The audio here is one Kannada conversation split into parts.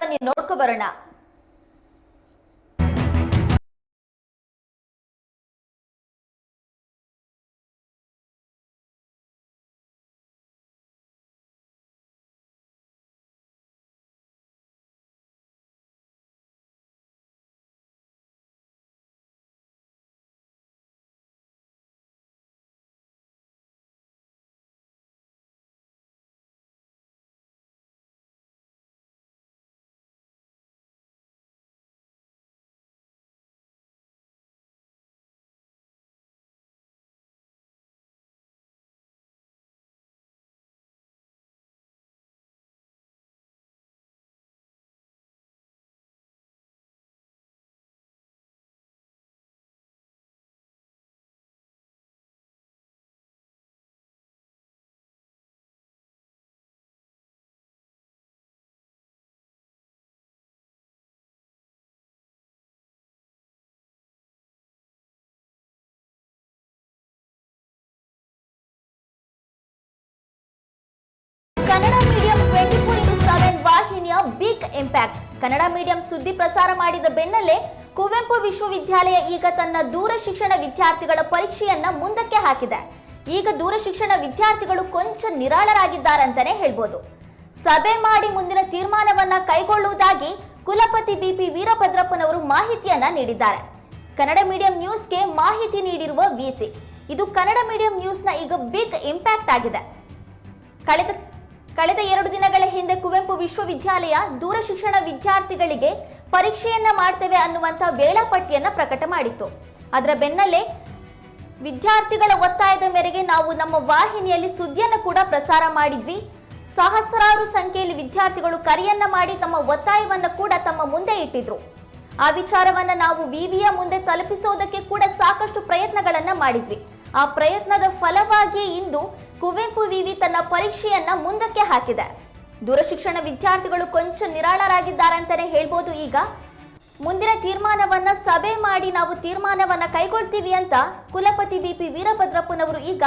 ಬನ್ನಿ ನೋಡ್ಕೊ ಬರೋಣ. ಕನ್ನಡ ಮೀಡಿಯಂ 24x7 ವಾಹಿನಿಯ ಬಿಗ್ ಇಂಪ್ಯಾಕ್ಟ್. ಕನ್ನಡ ಮೀಡಿಯಂ ಸುದ್ದಿ ಪ್ರಸಾರ ಮಾಡಿದ ಬೆನ್ನಲ್ಲೇ ಕುವೆಂಪು ವಿಶ್ವವಿದ್ಯಾಲಯ ಈಗ ತನ್ನ ದೂರ ಶಿಕ್ಷಣ ವಿದ್ಯಾರ್ಥಿಗಳ ಪರೀಕ್ಷೆಯನ್ನ ಮುಂದಕ್ಕೆ ಹಾಕಿದೆ. ಈಗ ದೂರ ಶಿಕ್ಷಣ ವಿದ್ಯಾರ್ಥಿಗಳು ಕೊಂಚ ನಿರಾಳರಾಗಿದ್ದಾರೆ ಅಂತಾನೆ ಹೇಳ್ಬೋದು. ಸಭೆ ಮಾಡಿ ಮುಂದಿನ ತೀರ್ಮಾನವನ್ನ ಕೈಗೊಳ್ಳುವುದಾಗಿ ಕುಲಪತಿ ಬಿಪಿ ವೀರಭದ್ರಪ್ಪನವರು ಮಾಹಿತಿಯನ್ನ ನೀಡಿದ್ದಾರೆ. ಕನ್ನಡ ಮೀಡಿಯಂ ನ್ಯೂಸ್ಗೆ ಮಾಹಿತಿ ನೀಡಿರುವ ವಿಸಿ. ಇದು ಕನ್ನಡ ಮೀಡಿಯಂ ನ್ಯೂಸ್ನ ಈಗ ಬಿಗ್ ಇಂಪ್ಯಾಕ್ಟ್ ಆಗಿದೆ. ಕಳೆದ 2 ದಿನಗಳ ಹಿಂದೆ ಕುವೆಂಪು ವಿಶ್ವವಿದ್ಯಾಲಯ ದೂರ ಶಿಕ್ಷಣ ವಿದ್ಯಾರ್ಥಿಗಳಿಗೆ ಪರೀಕ್ಷೆಯನ್ನ ಮಾಡ್ತೇವೆ ಅನ್ನುವಂಥ ವೇಳಾಪಟ್ಟಿಯನ್ನ ಪ್ರಕಟ ಮಾಡಿತ್ತು. ಅದರ ಬೆನ್ನಲ್ಲೇ ವಿದ್ಯಾರ್ಥಿಗಳ ಒತ್ತಾಯದ ಮೇರೆಗೆ ನಾವು ನಮ್ಮ ವಾಹಿನಿಯಲ್ಲಿ ಸುದ್ದಿಯನ್ನು ಕೂಡ ಪ್ರಸಾರ ಮಾಡಿದ್ವಿ. ಸಹಸ್ರಾರು ಸಂಖ್ಯೆಯಲ್ಲಿ ವಿದ್ಯಾರ್ಥಿಗಳು ಕರೆಯನ್ನ ಮಾಡಿ ತಮ್ಮ ಒತ್ತಾಯವನ್ನ ಕೂಡ ತಮ್ಮ ಮುಂದೆ ಇಟ್ಟಿದ್ರು. ಆ ವಿಚಾರವನ್ನ ನಾವು ವಿವಿಯ ಮುಂದೆ ತಲುಪಿಸೋದಕ್ಕೆ ಕೂಡ ಸಾಕಷ್ಟು ಪ್ರಯತ್ನಗಳನ್ನ ಮಾಡಿದ್ವಿ. ಆ ಪ್ರಯತ್ನದ ಫಲವಾಗಿ ಇಂದು ಕುವೆಂಪು ವಿವಿ ತನ್ನ ಪರೀಕ್ಷೆಯನ್ನ ಮುಂದಕ್ಕೆ ಹಾಕಿದೆ. ದೂರ ಶಿಕ್ಷಣ ವಿದ್ಯಾರ್ಥಿಗಳು ಕೊಂಚ ನಿರಾಳರಾಗಿದ್ದಾರೆ ಅಂತಾನೆ ಹೇಳ್ಬೋದು. ಈಗ ಮುಂದಿನ ತೀರ್ಮಾನವನ್ನ ಸಭೆ ಮಾಡಿ ನಾವು ತೀರ್ಮಾನವನ್ನ ಕೈಗೊಳ್ತೀವಿ ಅಂತ ಕುಲಪತಿ ಬಿಪಿ ವೀರಭದ್ರಪ್ಪನವರು ಈಗ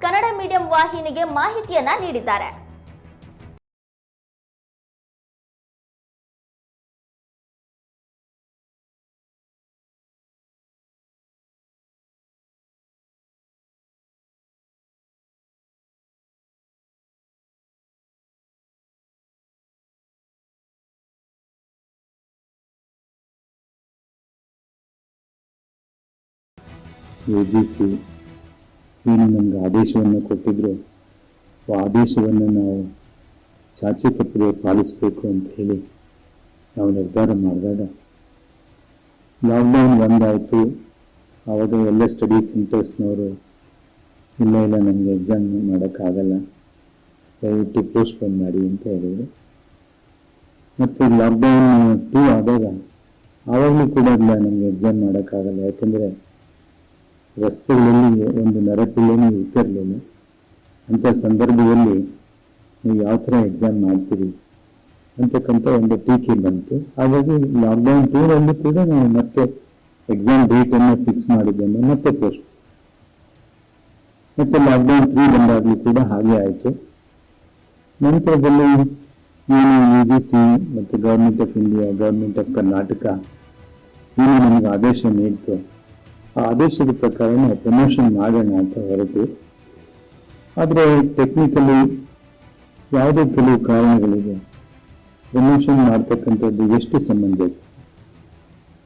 ಕನ್ನಡ ಮೀಡಿಯಂ ವಾಹಿನಿಗೆ ಮಾಹಿತಿಯನ್ನ ನೀಡಿದ್ದಾರೆ. UGC ಏನು ನಮ್ಗೆ ಆದೇಶವನ್ನು ಕೊಟ್ಟಿದ್ರು, ಆ ಆದೇಶವನ್ನು ನಾವು ಚಾಚು ತಪ್ಪದೆ ಪಾಲಿಸಬೇಕು ಅಂತ ಹೇಳಿ ನಾವು ನಿರ್ಧಾರ ಮಾಡಿದಾಗ ಲಾಕ್ಡೌನ್ ಒಂದಾಯಿತು. ಆವಾಗ ಎಲ್ಲ ಸ್ಟಡಿ ಸೆಂಟರ್ಸ್ನವರು ಇಲ್ಲ ನಮಗೆ ಎಕ್ಸಾಮ್ ಮಾಡೋಕ್ಕಾಗಲ್ಲ, ದಯವಿಟ್ಟು ಪೋಸ್ಟ್ಪೋನ್ ಮಾಡಿ ಅಂತ ಹೇಳಿದರು. ಮತ್ತು ಲಾಕ್ಡೌನ್ 2 ಆದಾಗ ಆವಾಗಲೂ ಕೂಡ ಇಲ್ಲ ನಮಗೆ ಎಕ್ಸಾಮ್ ಮಾಡೋಕ್ಕಾಗಲ್ಲ, ಯಾಕೆಂದರೆ ರಸ್ತೆಗಳಲ್ಲಿ ಒಂದು ನರಪಿಳ್ಳೆನೂ ಇರ್ತಿರಲಿಲ್ಲ. ಅಂಥ ಸಂದರ್ಭದಲ್ಲಿ ನೀವು ಯಾವ ಥರ ಎಕ್ಸಾಮ್ ಮಾಡ್ತೀರಿ ಅಂತಕ್ಕಂಥ ಒಂದು ಟೀಕೆ ಬಂತು. ಹಾಗಾಗಿ ಲಾಕ್ಡೌನ್ 2ರಲ್ಲಿ ಕೂಡ ನಾವು ಮತ್ತೆ ಎಕ್ಸಾಮ್ ಡೇಟನ್ನು ಫಿಕ್ಸ್ ಮಾಡಿದ್ದನ್ನು ಮತ್ತೆ ಪೋಸ್ಟ್, ಮತ್ತೆ ಲಾಕ್ಡೌನ್ 3 ಬಂದಾಗಲೂ ಕೂಡ ಹಾಗೆ ಆಯಿತು. ನಂತರದಲ್ಲಿ ಏನು UGC ಮತ್ತು government of India, government of Karnataka ಏನು ನಮಗೆ ಆದೇಶ ನೀಡಿತು, ಆ ಆದೇಶದ ಪ್ರಕಾರ ನಾವು ಪ್ರಮೋಷನ್ ಮಾಡೋಣ ಅಂತ ಹೊರಟು. ಆದರೆ ಟೆಕ್ನಿಕಲಿ ಯಾವುದೇ ಕೆಲವು ಕಾರಣಗಳಿದೆ, ಪ್ರಮೋಷನ್ ಮಾಡ್ತಕ್ಕಂಥದ್ದು ಎಷ್ಟು ಸಮಂಜಸ?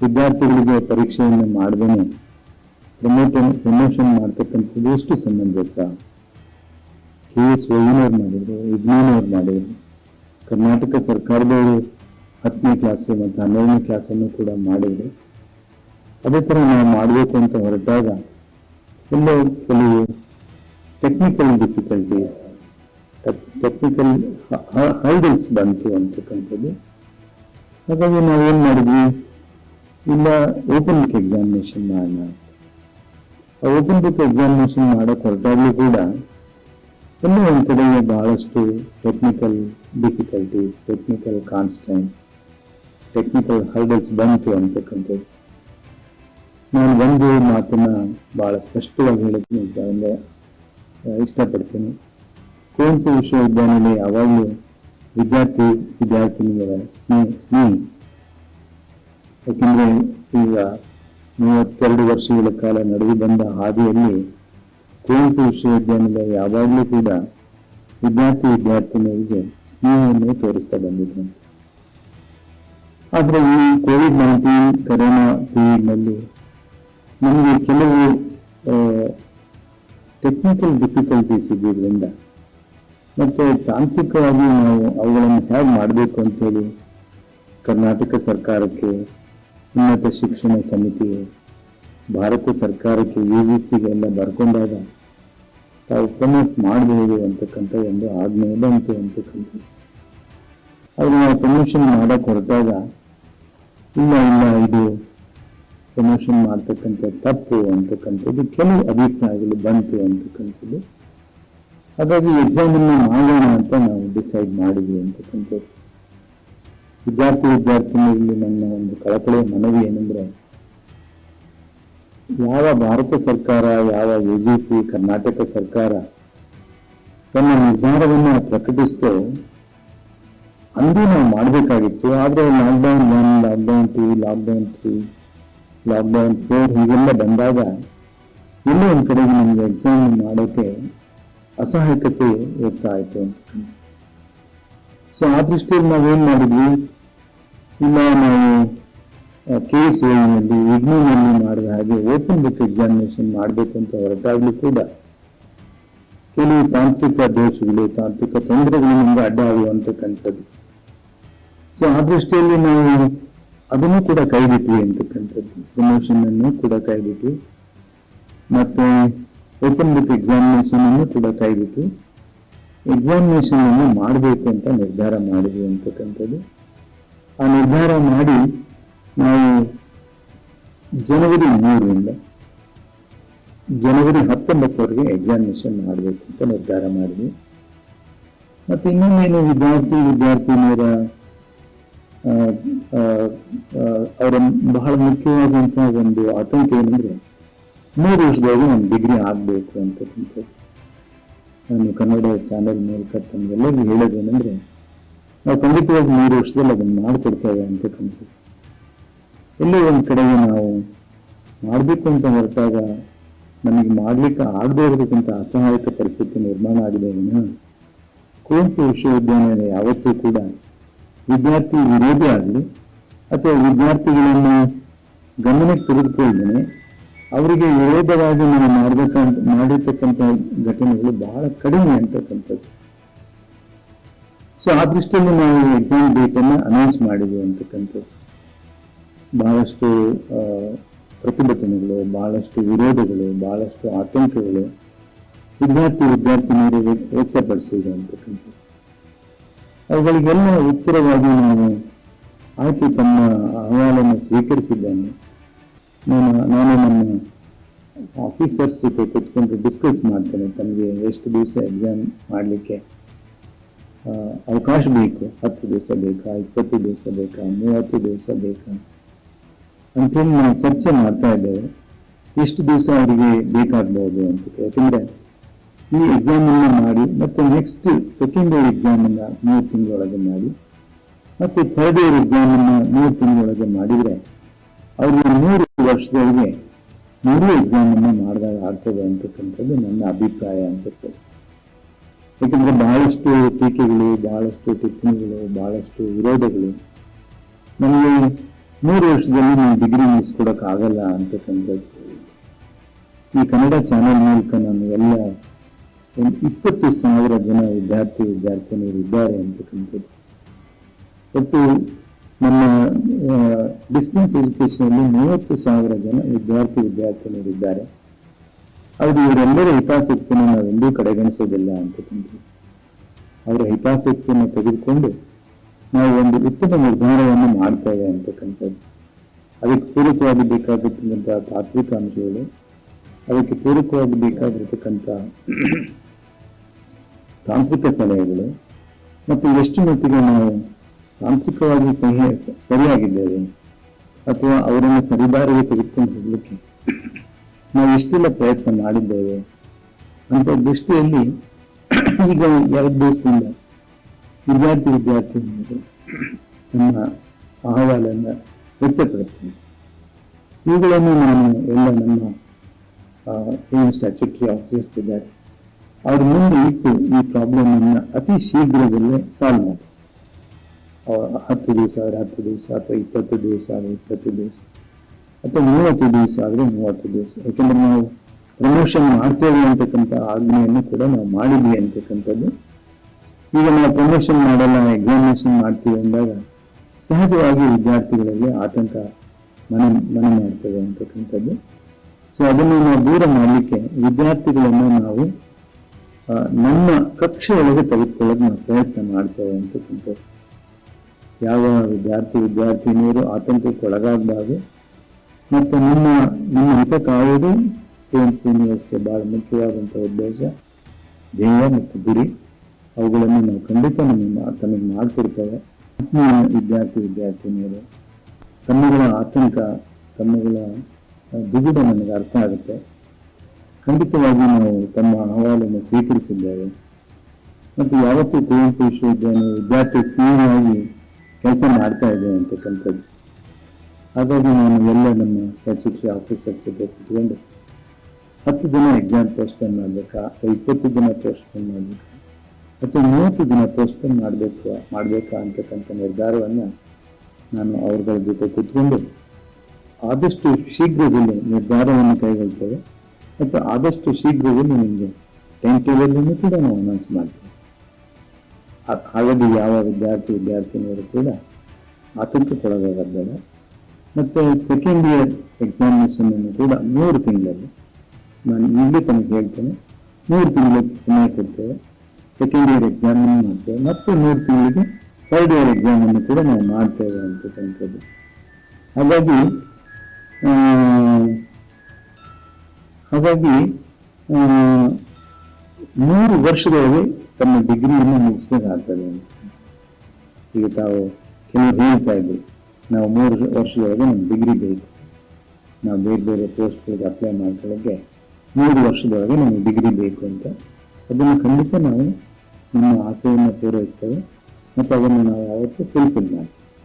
ವಿದ್ಯಾರ್ಥಿಗಳಿಗೆ ಪರೀಕ್ಷೆಯನ್ನು ಮಾಡದೇನೆ ಪ್ರಮೋಷನ್ ಮಾಡ್ತಕ್ಕಂಥದ್ದು ಎಷ್ಟು ಸಮಂಜಸ? KS ವೈನವ್ರು ಮಾಡಿದ್ರು, ವಿಜ್ಞಾನವ್ರು ಮಾಡಿದ್ರು, ಕರ್ನಾಟಕ ಸರ್ಕಾರದವರು 10ನೇ ಕ್ಲಾಸು ಮತ್ತು 12ನೇ ಕ್ಲಾಸನ್ನು ಕೂಡ ಮಾಡಿದ್ರು. ಅದೇ ಥರ ನಾವು ಮಾಡಬೇಕು ಅಂತ ಹೊರಟಾಗ ಎಲ್ಲೋ ಕೆಲವು ಟೆಕ್ನಿಕಲ್ ಡಿಫಿಕಲ್ಟೀಸ್, ಟೆಕ್ನಿಕಲ್ ಹರ್ಡಲ್ಸ್ ಬಂತು ಅಂತಕ್ಕಂಥದ್ದು. ಹಾಗಾಗಿ ನಾವೇನು ಮಾಡಿದ್ವಿ, ಇಲ್ಲ ಓಪನ್ ಬುಕ್ ಎಕ್ಸಾಮಿನೇಷನ್ ಮಾಡೋಣ. ಆ ಓಪನ್ ಬುಕ್ ಎಕ್ಸಾಮಿನೇಷನ್ ಮಾಡೋಕ್ಕೆ ಹೊರಟಾಗಲೂ ಕೂಡ ಎಲ್ಲೋ ಒಂದು ಕಡೆಗೆ ಬಹಳಷ್ಟು technical difficulties, technical constants, technical hurdles ಬಂತು ಅಂತಕ್ಕಂಥದ್ದು. ನಾನು ಒಂದು ಮಾತನ್ನ ಬಹಳ ಸ್ಪಷ್ಟವಾಗಿ ಹೇಳಕ್ಕೆ ಇಷ್ಟಪಡ್ತೀನಿ. ಕುವೆಂಪು ವಿಶ್ವವಿದ್ಯಾನಿಲಯ ಯಾವಾಗಲೂ ವಿದ್ಯಾರ್ಥಿನಿಯರ ಸ್ನೇಹಿ. ಯಾಕೆಂದ್ರೆ ಈಗ 32 ವರ್ಷಗಳ ಕಾಲ ನಡೆದು ಬಂದ ಹಾದಿಯಲ್ಲಿ ಕುವೆಂಪು ವಿಶ್ವವಿದ್ಯಾನಿಲಯ ಯಾವಾಗಲೂ ಕೂಡ ವಿದ್ಯಾರ್ಥಿನಿಯರಿಗೆ ಸ್ನೇಹವನ್ನು ತೋರಿಸ್ತಾ ಬಂದಿದೆ. ಆದ್ರೆ ಈ ಕೋವಿಡ್-19 ಕರೋನಾ ಪೀರಿಯಡ್ನಲ್ಲಿ ನಮಗೆ ಕೆಲವು ಟೆಕ್ನಿಕಲ್ ಡಿಫಿಕಲ್ಟೀಸ್ ಇದ್ದಿದ್ದರಿಂದ ಮತ್ತೆ ತಾಂತ್ರಿಕವಾಗಿ ನಾವು ಅವುಗಳನ್ನು ಹೇಗೆ ಮಾಡಬೇಕು ಅಂತೇಳಿ ಕರ್ನಾಟಕ ಸರ್ಕಾರಕ್ಕೆ, ಉನ್ನತ ಶಿಕ್ಷಣ ಸಮಿತಿ, ಭಾರತ ಸರ್ಕಾರಕ್ಕೆ, UGCಗೆಲ್ಲ ಬರ್ಕೊಂಡಾಗ ತಾವು ಪ್ರಮೋಟ್ ಮಾಡಬಹುದು ಅಂತಕ್ಕಂಥ ಒಂದು ಆಜ್ಞೆ ಬಂತು ಅಂತಕ್ಕಂಥದ್ದು. ಅದು ನಾವು ಪ್ರಮೋಷನ್ ಮಾಡಕ್ಕೆ ಹೊರಟಾಗ ಇಲ್ಲ ಇದು ಪ್ರಮೋಷನ್ ಮಾಡ್ತಕ್ಕಂಥ ತಪ್ಪು ಅಂತಕ್ಕಂಥದ್ದು ಕೆಲವು ಅಭಿಪ್ರಾಯಗಳು ಬಂತು ಅಂತಕ್ಕಂಥದ್ದು. ಹಾಗಾಗಿ ಎಕ್ಸಾಮನ್ನು ಮಾಡೋಣ ಅಂತ ನಾವು ಡಿಸೈಡ್ ಮಾಡಿದ್ವಿ ಅಂತಕ್ಕಂಥದ್ದು. ವಿದ್ಯಾರ್ಥಿನಿಯರಲ್ಲಿ ನನ್ನ ಒಂದು ಕಳಕಳಿಯ ಮನವಿ ಏನಂದ್ರೆ, ಯಾವ ಭಾರತ ಸರ್ಕಾರ, ಯಾವ UGC, ಕರ್ನಾಟಕ ಸರ್ಕಾರ ತನ್ನ ನಿರ್ಧಾರವನ್ನು ಪ್ರಕಟಿಸ್ತೋ ಅಂದು ನಾವು ಮಾಡಬೇಕಾಗಿತ್ತು. ಆದರೆ ಲಾಕ್ಡೌನ್ 1, ಲಾಕ್ಡೌನ್ 2, ಲಾಕ್ಡೌನ್ 3, ಲಾಕ್ಡೌನ್ 4 ಹೀಗೆಲ್ಲ ಬಂದಾಗ ಎಲ್ಲೋ ಒಂದು ಕಡೆಗೆ ನಮಗೆ ಎಕ್ಸಾಮ್ ಮಾಡೋಕೆ ಅಸಹಾಯಕತೆ ವ್ಯಕ್ತ ಆಯಿತು ಅಂತ. ಸೊ ಆ ದೃಷ್ಟಿಯಲ್ಲಿ ನಾವೇನ್ ಮಾಡಿದ್ವಿ, ಇಲ್ಲ ನಾವು KSOEನಲ್ಲಿ IGNOUನಲ್ಲಿ ಮಾಡಿದ ಹಾಗೆ ಓಪನ್ ಬುಕ್ ಎಕ್ಸಾಮಿನೇಷನ್ ಮಾಡಬೇಕು ಅಂತ ಹೊರಟಾಗ್ಲೂ ಕೂಡ ಕೆಲವು ತಾಂತ್ರಿಕ ದೋಷಗಳು, ತಾಂತ್ರಿಕ ತೊಂದರೆಗಳು ನಮಗೆ ಅಡ್ಡ ಆಗುವಂತಕ್ಕಂಥದ್ದು. ಸೊ ಆ ದೃಷ್ಟಿಯಲ್ಲಿ ನಾವು ಅದನ್ನು ಕೂಡ ಕೈಬಿಟ್ವಿ ಅಂತಕ್ಕಂಥದ್ದು. ಪ್ರಮೋಷನ್ ಅನ್ನು ಕೂಡ ಕೈಬಿಟ್ವಿ, ಮತ್ತೆ ಓಪನ್ ಬುಕ್ ಎಕ್ಸಾಮಿನೇಷನ್ ಅನ್ನು ಕೂಡ ಕೈಬಿಟ್ಟು ಎಕ್ಸಾಮಿನೇಷನ್ ಅನ್ನು ಮಾಡಬೇಕು ಅಂತ ನಿರ್ಧಾರ ಮಾಡಿದ್ವಿ ಅಂತಕ್ಕಂಥದ್ದು. ಆ ನಿರ್ಧಾರ ಮಾಡಿ ನಾವು ಜನವರಿ 3ರಿಂದ ಜನವರಿ 19ವರೆಗೆ ಎಕ್ಸಾಮಿನೇಷನ್ ಮಾಡಬೇಕು ಅಂತ ನಿರ್ಧಾರ ಮಾಡಿದ್ವಿ. ಮತ್ತೆ ಇನ್ನೊಂದೇನು, ವಿದ್ಯಾರ್ಥಿನಿಯರ ಅವರ ಬಹಳ ಮುಖ್ಯವಾದಂತಹ ಒಂದು ಆತಂಕ ಏನಂದ್ರೆ, 3 ವರ್ಷದೊಳಗೆ ನಾನು ಡಿಗ್ರಿ ಆಗ್ಬೇಕು ಅಂತಕ್ಕಂಥದ್ದು. ನಾನು ಕನ್ನಡ ಚಾನೆಲ್ ಮೂಲಕ ತಮಗೆಲ್ಲರಿಗೂ ಹೇಳೋದೇನೆಂದ್ರೆ, ನಾವು ಖಂಡಿತವಾಗಿ 3 ವರ್ಷದಲ್ಲಿ ಅದನ್ನು ಮಾಡಿಕೊಡ್ತೇವೆ ಅಂತಕ್ಕಂಥದ್ದು. ಎಲ್ಲೋ ಒಂದು ಕಡೆಗೆ ನಾವು ಮಾಡಬೇಕು ಅಂತ ಹೊರಟಾಗ ನಮಗೆ ಮಾಡ್ಲಿಕ್ಕೆ ಆಗದೇ ಇರತಕ್ಕಂಥ ಅಸಹಾಯಕ ಪರಿಸ್ಥಿತಿ ನಿರ್ಮಾಣ ಆಗಿದೆ. ಕುವೆಂಪು ವಿಶ್ವವಿದ್ಯಾನಿಲಯ ಯಾವತ್ತೂ ಕೂಡ ವಿದ್ಯಾರ್ಥಿ ವಿರೋಧಿ ಆಗಲಿ ಅಥವಾ ವಿದ್ಯಾರ್ಥಿಗಳನ್ನು ಗಮನಕ್ಕೆ ತೆಗೆದುಕೊಳ್ಳದೇನೆ ಅವರಿಗೆ ವಿರೋಧವಾಗಿ ನಾವು ಮಾಡಿರ್ತಕ್ಕಂಥ ಘಟನೆಗಳು ಬಹಳ ಕಡಿಮೆ ಅಂತಕ್ಕಂಥದ್ದು. ಸೊ ಆ ದೃಷ್ಟಿಯಲ್ಲಿ ನಾವು ಎಕ್ಸಾಮ್ ಡೇಟನ್ನು ಅನೌನ್ಸ್ ಮಾಡಿದ್ವಿ ಅಂತಕ್ಕಂಥದ್ದು. ಬಹಳಷ್ಟು ಪ್ರತಿಭಟನೆಗಳು, ಬಹಳಷ್ಟು ವಿರೋಧಗಳು, ಬಹಳಷ್ಟು ಆತಂಕಗಳು ವಿದ್ಯಾರ್ಥಿನಿಯರು ವ್ಯಕ್ತಪಡಿಸಿದೆ ಅಂತಕ್ಕಂಥದ್ದು. ಅವುಗಳಿಗೆಲ್ಲ ಉತ್ತರವಾಗಿ ನಾನು ಆಯ್ತು ತಮ್ಮ ಅಹವಾಲನ್ನು ಸ್ವೀಕರಿಸಿದ್ದೇನೆ. ನಾನು ನನ್ನ ಆಫೀಸರ್ಸ್ ಜೊತೆ ಕೂತ್ಕೊಂಡು ಡಿಸ್ಕಸ್ ಮಾಡ್ತೇನೆ, ತಮಗೆ ಎಷ್ಟು ದಿವಸ ಎಕ್ಸಾಮ್ ಮಾಡಲಿಕ್ಕೆ ಅವಕಾಶ ಬೇಕು, 10 ದಿವಸ ಬೇಕಾ, 20 ದಿವಸ ಬೇಕಾ, 30 ದಿವಸ ಬೇಕಾ ಅಂತೇಳಿ ನಾವು ಚರ್ಚೆ ಮಾಡ್ತಾ ಇದ್ದೇವೆ. ಎಷ್ಟು ದಿವಸ ಅವರಿಗೆ ಬೇಕಾಗಬಹುದು ಅಂತ. ಯಾಕಂದ್ರೆ ಈ ಎಕ್ಸಾಮ್ ಅನ್ನ ಮಾಡಿ ಮತ್ತೆ ನೆಕ್ಸ್ಟ್ ಸೆಕೆಂಡ್ ಇಯರ್ ಎಕ್ಸಾಮ್ ಅನ್ನ 3 ತಿಂಗಳೊಳಗೆ ಮಾಡಿ ಮತ್ತೆ ಥರ್ಡ್ ಇಯರ್ ಎಕ್ಸಾಮ್ ಅನ್ನ 3 ತಿಂಗಳೊಳಗೆ ಮಾಡಿದ್ರೆ ಅವ್ರಿಗೆ 3 ವರ್ಷದೊಳಗೆ 3 ಎಕ್ಸಾಮ್ ಅನ್ನ ಮಾಡಿದಾಗ ಆಗ್ತದೆ ಅಂತಕ್ಕಂಥದ್ದು ನನ್ನ ಅಭಿಪ್ರಾಯ ಅಂತಕ್ಕಂಥದ್ದು. ಯಾಕಂದ್ರೆ ಬಹಳಷ್ಟು ಟೀಕೆಗಳು, ಬಹಳಷ್ಟು ಟಿಪ್ಪಣಿಗಳು, ಬಹಳಷ್ಟು ವಿರೋಧಗಳು ನಮಗೆ 3 ವರ್ಷದಲ್ಲಿ ನೀವು ಡಿಗ್ರಿ ಮುಗಿಸ್ಕೊಡಕ್ ಆಗಲ್ಲ ಅಂತಕ್ಕಂಥದ್ದು. ಈ ಕನ್ನಡ ಚಾನೆಲ್ ಮೂಲಕ ನಾನು ಎಲ್ಲ ಒಂದು 20,000 ಜನ ವಿದ್ಯಾರ್ಥಿನಿಯರು ಇದ್ದಾರೆ ಅಂತಕ್ಕಂಥದ್ದು. ಒಟ್ಟು ನಮ್ಮ ಡಿಸ್ಟೆನ್ಸ್ ಎಜುಕೇಶನ್ ಅಲ್ಲಿ 30,000 ಜನ ವಿದ್ಯಾರ್ಥಿನಿಯರು ಇದ್ದಾರೆ. ಅವರು ಇವರೆಲ್ಲರ ಹಿತಾಸಕ್ತಿಯನ್ನು ನಾವೆಂದೂ ಕಡೆಗಣಿಸೋದಿಲ್ಲ ಅಂತಕ್ಕಂಥದ್ದು. ಅವರ ಹಿತಾಸಕ್ತಿಯನ್ನು ತೆಗೆದುಕೊಂಡು ನಾವು ಒಂದು ಉತ್ತಮ ನಿರ್ಧಾರವನ್ನು ಮಾಡ್ತೇವೆ ಅಂತಕ್ಕಂಥದ್ದು. ಅದಕ್ಕೆ ಪೂರಕವಾಗಿ ಬೇಕಾಗಿರ್ತಕ್ಕಂಥ ತಾತ್ವಿಕ ಅಂಶಗಳು, ಅದಕ್ಕೆ ಪೂರಕವಾಗಿ ಬೇಕಾಗಿರ್ತಕ್ಕಂಥ ತಾಂತ್ರಿಕ ಸಲಹೆಗಳು ಮತ್ತು ಎಷ್ಟು ಮಟ್ಟಿಗೆ ನಾವು ತಾಂತ್ರಿಕವಾಗಿ ಸರಿಯಾಗಿದ್ದೇವೆ ಅಥವಾ ಅವರನ್ನು ಸರಿದಾರಿಗೆ ತೆಗೆದುಕೊಂಡು ಹೋಗ್ಲಿಕ್ಕೆ ನಾವು ಎಷ್ಟೆಲ್ಲ ಪ್ರಯತ್ನ ಮಾಡಿದ್ದೇವೆ ಅಂತ ದೃಷ್ಟಿಯಲ್ಲಿ ಈಗ 2 ದಿವಸದಿಂದ ವಿದ್ಯಾರ್ಥಿನಿಯರು ನಮ್ಮ ಅಹವಾಲನ್ನು ವ್ಯಕ್ತಪಡಿಸ್ತೀನಿ. ಇವುಗಳನ್ನು ನಾನು ಎಲ್ಲ ನಮ್ಮ ಏನು ಸ್ಟ್ಯಾಚ್ಯುಟರಿ ಆಫೀಸರ್ಸ್ ಇದ್ದಾರೆ ಅವ್ರ ಮುಂದೆ ಇಟ್ಟು ಈ ಪ್ರಾಬ್ಲಮ್ ಅನ್ನು ಅತಿ ಶೀಘ್ರದಲ್ಲೇ ಸಾಲ್ವ್ ಮಾಡಿ 10 ದಿವಸ ಆದರೆ 10 ದಿವಸ, ಅಥವಾ 20 ದಿವಸ ಆದರೆ 20 ದಿವಸ, ಅಥವಾ 30 ದಿವಸ ಆದರೆ 30 ದಿವಸ. ಯಾಕೆಂದ್ರೆ ನಾವು ಪ್ರಮೋಷನ್ ಮಾಡ್ತೇವೆ ಅಂತಕ್ಕಂಥ ಆಜ್ಞೆಯನ್ನು ಕೂಡ ನಾವು ಮಾಡಿದ್ವಿ ಅಂತಕ್ಕಂಥದ್ದು. ಈಗ ನಾವು ಪ್ರಮೋಷನ್ ಮಾಡಲ್ಲ, ಎಕ್ಸಾಮಿನೇಷನ್ ಮಾಡ್ತೀವಿ ಅಂದಾಗ ಸಹಜವಾಗಿ ವಿದ್ಯಾರ್ಥಿಗಳಲ್ಲಿ ಆತಂಕ ಮನೆ ಮಾಡ್ತೇವೆ ಅಂತಕ್ಕಂಥದ್ದು. ಸೊ ಅದನ್ನು ನಾವು ದೂರ ಮಾಡಲಿಕ್ಕೆ ವಿದ್ಯಾರ್ಥಿಗಳನ್ನು ನಾವು ನಮ್ಮ ಕಕ್ಷೆಯೊಳಗೆ ತೆಗೆದುಕೊಳ್ಳೋಕೆ ನಾವು ಪ್ರಯತ್ನ ಮಾಡ್ತೇವೆ ಅಂತಕ್ಕಂಥದ್ದು. ಯಾವ ವಿದ್ಯಾರ್ಥಿನಿಯರು ಆತಂಕಕ್ಕೆ ಒಳಗಾಗಬಾರ್ದು, ಮತ್ತು ನಿಮ್ಮ ಹಿತ ಕಾಯುವುದು ಕುವೆಂಪು ಯೂನಿವರ್ಸಿಟಿ ಬಹಳ ಮುಖ್ಯವಾದಂಥ ಉದ್ದೇಶ, ಧ್ಯೇಯ ಮತ್ತು ಗುರಿ. ಅವುಗಳನ್ನು ನಾವು ಖಂಡಿತ ತಮಗೆ ಮಾಡಿಕೊಡ್ತೇವೆ. ವಿದ್ಯಾರ್ಥಿನಿಯರು ತಮ್ಮಗಳ ಆತಂಕ, ತಮ್ಮಗಳ ದುಗುಡ ನನಗೆ ಅರ್ಥ ಆಗುತ್ತೆ. ಖಂಡಿತವಾಗಿ ನಾವು ತಮ್ಮ ಅಹವಾಲನ್ನು ಸ್ವೀಕರಿಸಿದ್ದೇವೆ ಮತ್ತು ಯಾವತ್ತೂ ಕುವೆಂಪು ವಿಶ್ವವಿದ್ಯಾಲಯ ವಿದ್ಯಾರ್ಥಿ ಸ್ನೇಹಿಯಾಗಿ ಕೆಲಸ ಮಾಡ್ತಾ ಇದೆ ಅಂತಕ್ಕಂಥದ್ದು. ಹಾಗಾಗಿ ನಾನು ಎಲ್ಲ ನಮ್ಮ ಸ್ಟ್ಯಾಚ್ಯುಟರಿ ಆಫೀಸರ್ಸ್ ಜೊತೆ ಕೂತ್ಕೊಂಡು 10 ದಿನ ಎಕ್ಸಾಮ್ ಪೋಸ್ಟ್ಪೋನ್ ಮಾಡಬೇಕಾ, ಅಥವಾ 20 ದಿನ ಪೋಸ್ಟ್ಪೋನ್ ಮಾಡಬೇಕಾ, ಅಥವಾ 30 ದಿನ ಪೋಸ್ಟ್ಪೋನ್ ಮಾಡಬೇಕಾ ಅಂತಕ್ಕಂಥ ನಿರ್ಧಾರವನ್ನು ನಾನು ಅವ್ರಗಳ ಜೊತೆ ಕೂತ್ಕೊಂಡು ಆದಷ್ಟು ಶೀಘ್ರದಲ್ಲಿ ನಿರ್ಧಾರವನ್ನು ಕೈಗೊಳ್ತೇವೆ ಮತ್ತು ಆದಷ್ಟು ಶೀಘ್ರದಲ್ಲಿ ನಿಮಗೆ ಟೈಮ್ ಟೇಬಲನ್ನು ಕೂಡ ನಾವು ಅನೌನ್ಸ್ ಮಾಡ್ತೇವೆ. ಹಾಗಾಗಿ ಯಾವ ವಿದ್ಯಾರ್ಥಿನಿಯರು ಕೂಡ ಆತಂಕಕ್ಕೊಳಗಾಗಬೇಡ. ಮತ್ತು ಸೆಕೆಂಡ್ ಇಯರ್ ಎಕ್ಸಾಮಿನೇಷನ್ ಅನ್ನು ಕೂಡ 3 ತಿಂಗಳಲ್ಲಿ, ನಾನು ಈಗಲೇ ತನಗೆ ಹೇಳ್ತೇನೆ, 3 ತಿಂಗಳ ಸಮಯ ಕೊಡ್ತೇವೆ. ಸೆಕೆಂಡ್ ಇಯರ್ ಎಕ್ಸಾಮ್ ಅನ್ನು ಮಾಡ್ತೇವೆ ಮತ್ತು 3 ತಿಂಗಳಿಗೆ ಥರ್ಡ್ ಇಯರ್ ಎಕ್ಸಾಮ್ ಅನ್ನು ಕೂಡ ನಾವು ಮಾಡ್ತೇವೆ ಅಂತಕ್ಕಂಥದ್ದು. ಹಾಗಾಗಿ 3 ವರ್ಷದೊಳಗೆ ತಮ್ಮ ಡಿಗ್ರಿಯನ್ನು ಮುಗಿಸೋದಾಗ್ತದೆ ಅಂತ. ಈಗ ತಾವು ಕೆಲವರು ಹೇಳ್ತಾ ಇದ್ರು, ನಾವು 3 ವರ್ಷದೊಳಗೆ ನಮ್ಮ ಡಿಗ್ರಿ ಬೇಕು, ನಾವು ಬೇರೆ ಬೇರೆ ಪೋಸ್ಟ್ಗಳಿಗೆ ಅಪ್ಲೈ ಮಾಡ್ಕೊಳ್ಳೋಕ್ಕೆ 3 ವರ್ಷದೊಳಗೆ ನಮಗೆ ಡಿಗ್ರಿ ಬೇಕು ಅಂತ. ಅದನ್ನು ಖಂಡಿತ ನಾವು ನಮ್ಮ ಆಸೆಯನ್ನು ಪೂರೈಸ್ತೇವೆ ಮತ್ತು ಅದನ್ನು ನಾವು ಯಾವತ್ತೂ ಫುಲ್ಫಿಲ್ ಮಾಡ್ತೇವೆ.